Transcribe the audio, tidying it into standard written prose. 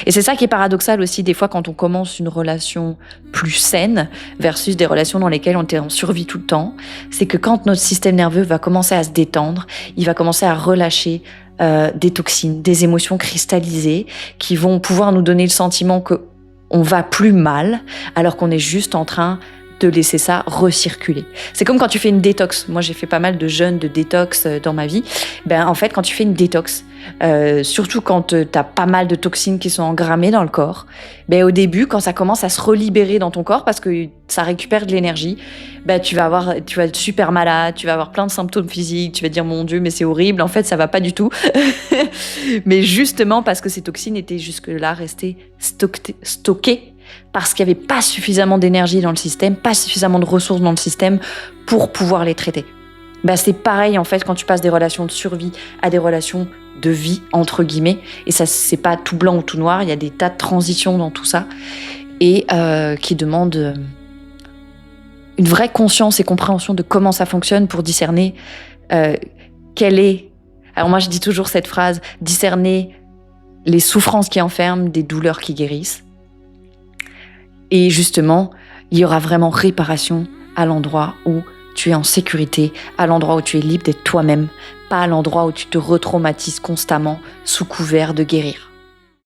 Et c'est ça qui est paradoxal aussi des fois quand on commence une relation plus saine versus des relations dans lesquelles on est en survie tout le temps. C'est que quand notre système nerveux va commencer à se détendre, il va commencer à relâcher des toxines, des émotions cristallisées qui vont pouvoir nous donner le sentiment que on va plus mal alors qu'on est juste en train de laisser ça recirculer. C'est comme quand tu fais une détox. Moi, j'ai fait pas mal de jeûnes de détox dans ma vie. En fait, quand tu fais une détox, surtout quand t'as pas mal de toxines qui sont engrammées dans le corps, au début, quand ça commence à se relibérer dans ton corps parce que ça récupère de l'énergie, tu vas être super malade, tu vas avoir plein de symptômes physiques, tu vas te dire mon Dieu, mais c'est horrible. En fait, ça va pas du tout. Mais justement parce que ces toxines étaient jusque-là restées stockées parce qu'il n'y avait pas suffisamment d'énergie dans le système, pas suffisamment de ressources dans le système pour pouvoir les traiter. C'est pareil en fait quand tu passes des relations de survie à des relations de vie entre guillemets, et ça c'est pas tout blanc ou tout noir, il y a des tas de transitions dans tout ça et qui demandent une vraie conscience et compréhension de comment ça fonctionne pour discerner quelle est. Alors moi je dis toujours cette phrase, discerner les souffrances qui enferment des douleurs qui guérissent. Et justement, il y aura vraiment réparation à l'endroit où tu es en sécurité, à l'endroit où tu es libre d'être toi-même, pas à l'endroit où tu te retraumatises constamment sous couvert de guérir.